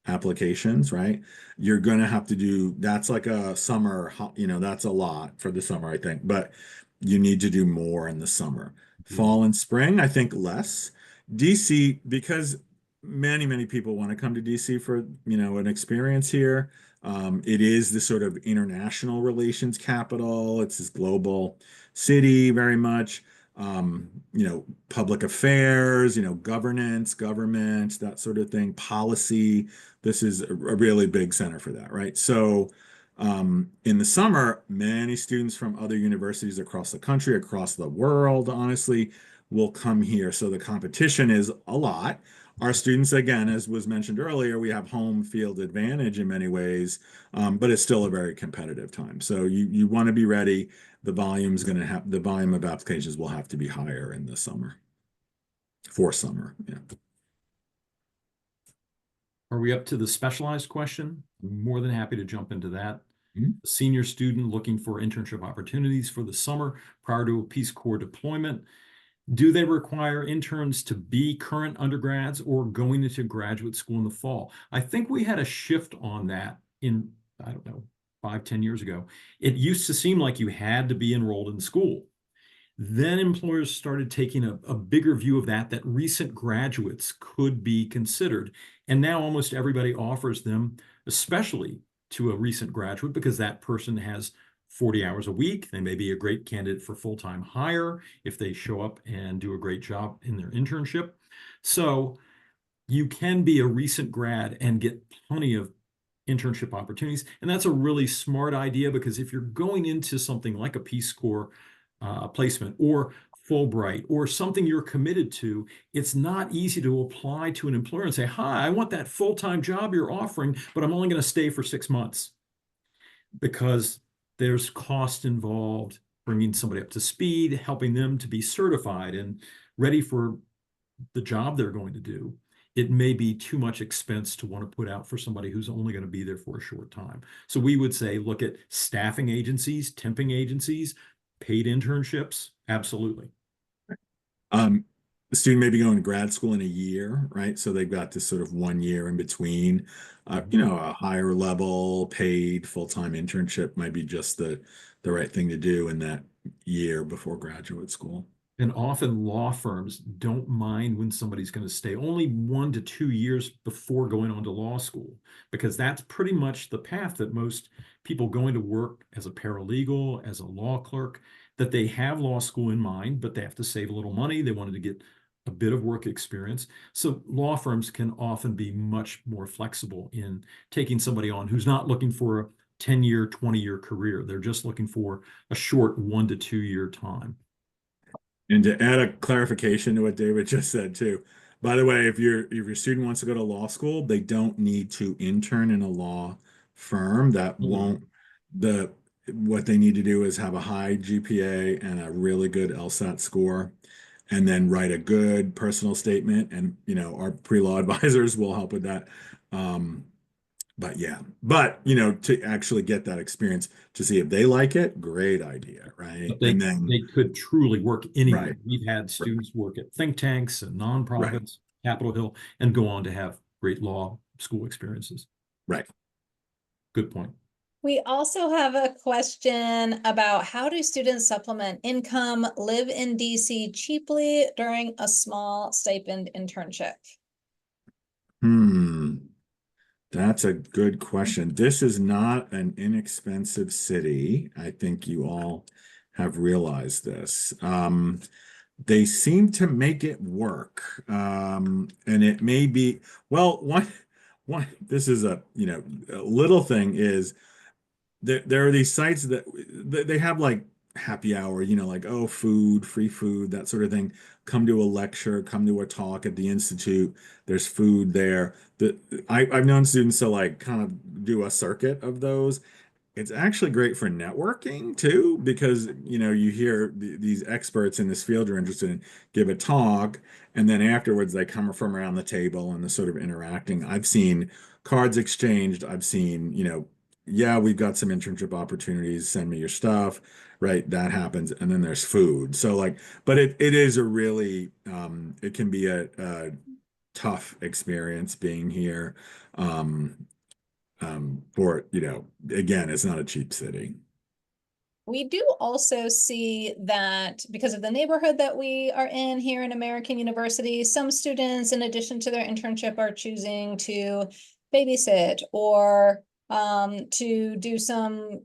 applications, right? You're going to have to do, that's like a summer, that's a lot for the summer, I think, but you need to do more in the summer. Fall and spring, I think less. DC, because many, many people want to come to DC for, an experience here. It is the sort of international relations capital. It's this global city very much. Public affairs, governance, government, that sort of thing, policy. This is a really big center for that, right? So, in the summer, many students from other universities across the country, across the world, honestly, will come here. So the competition is a lot. Our students, again, as was mentioned earlier, we have home field advantage in many ways, but it's still a very competitive time. So you want to be ready. The volume of applications will have to be higher in the summer. For summer, yeah. Are we up to the specialized question? I'm more than happy to jump into that. Mhm. A senior student looking for internship opportunities for the summer prior to a Peace Corps deployment. Do they require interns to be current undergrads or going into graduate school in the fall? I think we had a shift on that in, I don't know, 5, 10 years ago. It used to seem like you had to be enrolled in school. Then employers started taking a bigger view of that recent graduates could be considered. And now almost everybody offers them, especially to a recent graduate, because that person has 40 hours a week. They may be a great candidate for full-time hire if they show up and do a great job in their internship. So you can be a recent grad and get plenty of internship opportunities. And that's a really smart idea because if you're going into something like a Peace Corps placement or Fulbright or something you're committed to, it's not easy to apply to an employer and say, hi, I want that full-time job you're offering, but I'm only going to stay for 6 months, because there's cost involved bringing somebody up to speed, helping them to be certified and ready for the job they're going to do. It may be too much expense to want to put out for somebody who's only going to be there for a short time. So we would say, look at staffing agencies, temping agencies, paid internships. Absolutely. The student may be going to grad school in a year, right? So they've got this sort of 1 year in between. A higher level paid full-time internship might be just the right thing to do in that year before graduate school. And often law firms don't mind when somebody's going to stay only 1 to 2 years before going on to law school, because that's pretty much the path that most people going to work as a paralegal, as a law clerk, that they have law school in mind, but they have to save a little money. They wanted to get a bit of work experience. So law firms can often be much more flexible in taking somebody on who's not looking for a 10-year, 20-year career. They're just looking for a short 1 to 2 year time. And to add a clarification to what David just said too, by the way, if your student wants to go to law school, they don't need to intern in a law firm. That won't what they need to do is have a high GPA and a really good LSAT score, and then write a good personal statement. And our pre-law advisors will help with that. But yeah, to actually get that experience to see if they like it, great idea, right? But they could truly work anywhere. Right. We've had students work at think tanks and Right. nonprofits, Capitol Hill, and go on to have great law school experiences. Right. Good point. We also have a question about how do students supplement income, live in DC cheaply during a small stipend internship? That's a good question. This is not an inexpensive city. I think you all have realized this. They seem to make it work. And it may be, well, this is a little thing is there are these sites that they have like happy hour, like, oh, food, free food, that sort of thing. Come to a lecture, come to a talk at the institute. There's food there. I've known students to like kind of do a circuit of those. It's actually great for networking too, because you hear these experts in this field you're interested in give a talk, and then afterwards they come from around the table and the sort of interacting. I've seen cards exchanged. I've seen, yeah, we've got some internship opportunities. Send me your stuff, right? That happens, and then there's food. So like, but it is a really it can be a tough experience being here. For, again, it's not a cheap city. We do also see that because of the neighborhood that we are in here in American University, some students, in addition to their internship, are choosing to babysit or to do some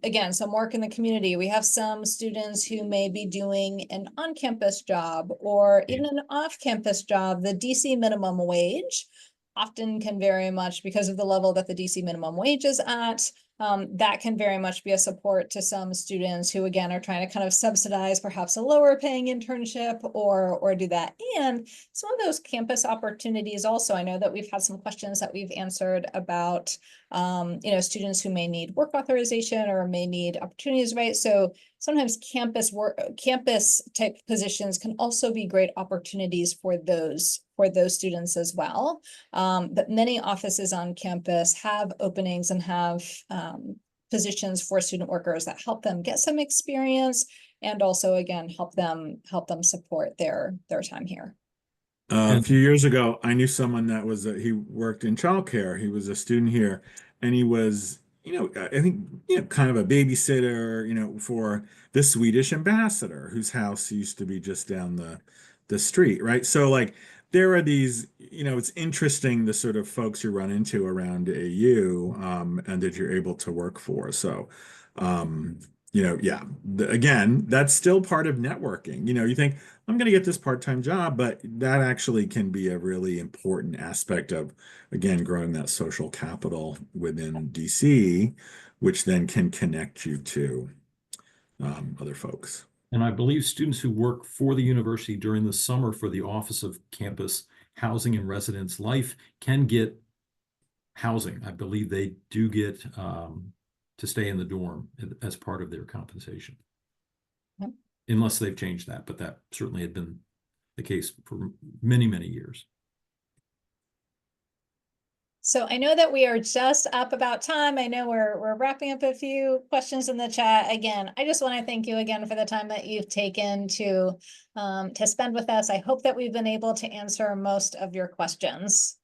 work in the community. We have some students who may be doing an on-campus job or even an off-campus job. The DC minimum wage often can very much, because of the level that the DC minimum wage is at, that can very much be a support to some students who, again, are trying to kind of subsidize perhaps a lower paying internship or do that. And some of those campus opportunities also, I know that we've had some questions that we've answered about, students who may need work authorization or may need opportunities, right? So sometimes campus type positions can also be great opportunities for those students as well. But many offices on campus have openings and have positions for student workers that help them get some experience and also, again, help them support their time here. A few years ago, I knew someone that was he worked in childcare. He was a student here, and he was, I think, kind of a babysitter, for the Swedish ambassador, whose house used to be just down the street, right? So like there are these, it's interesting the sort of folks you run into around AU, and that you're able to work for. So, yeah, again, that's still part of networking. You think, I'm going to get this part-time job, but that actually can be a really important aspect of, again, growing that social capital within DC, which then can connect you to other folks. And I believe students who work for the university during the summer for the Office of Campus Housing and Residence Life can get housing. I believe they do get to stay in the dorm as part of their compensation. Yep. Unless they've changed that, but that certainly had been the case for many, many years. So I know that we are just up about time. I know we're wrapping up a few questions in the chat. Again, I just want to thank you again for the time that you've taken to spend with us. I hope that we've been able to answer most of your questions.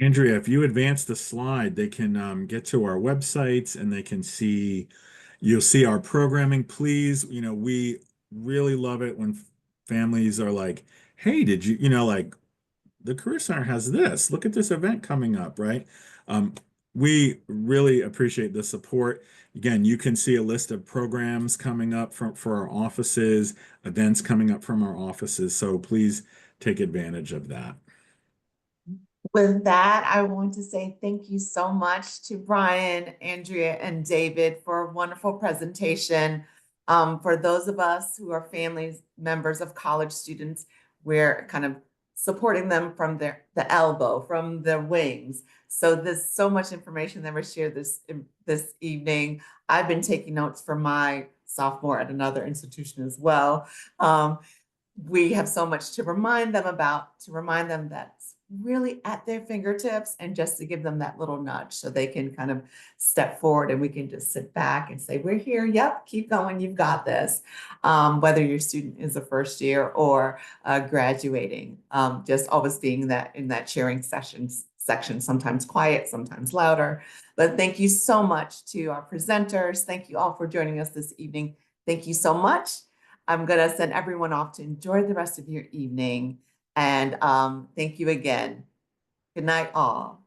Andrea, if you advance the slide, they can get to our websites and they can see, you'll see our programming. Please, we really love it when families are like, hey, did you, like, the Career Center has this. Look at this event coming up, right? We really appreciate the support. Again, you can see a list of programs coming up for our offices, events coming up from our offices. So please take advantage of that. With that, I want to say thank you so much to Brian, Andrea, and David for a wonderful presentation. For those of us who are families, members of college students, we're kind of supporting them from the elbow, from the wings. So there's so much information that was shared this evening. I've been taking notes for my sophomore at another institution as well. We have so much to remind them about, that really at their fingertips, and just to give them that little nudge so they can kind of step forward and we can just sit back and say, we're here. Yep, keep going. You've got this. Whether your student is a first year or graduating, just always being that in that sharing section, sometimes quiet, sometimes louder. But thank you so much to our presenters. Thank you all for joining us this evening. Thank you so much. I'm going to send everyone off to enjoy the rest of your evening. And thank you again. Good night, all.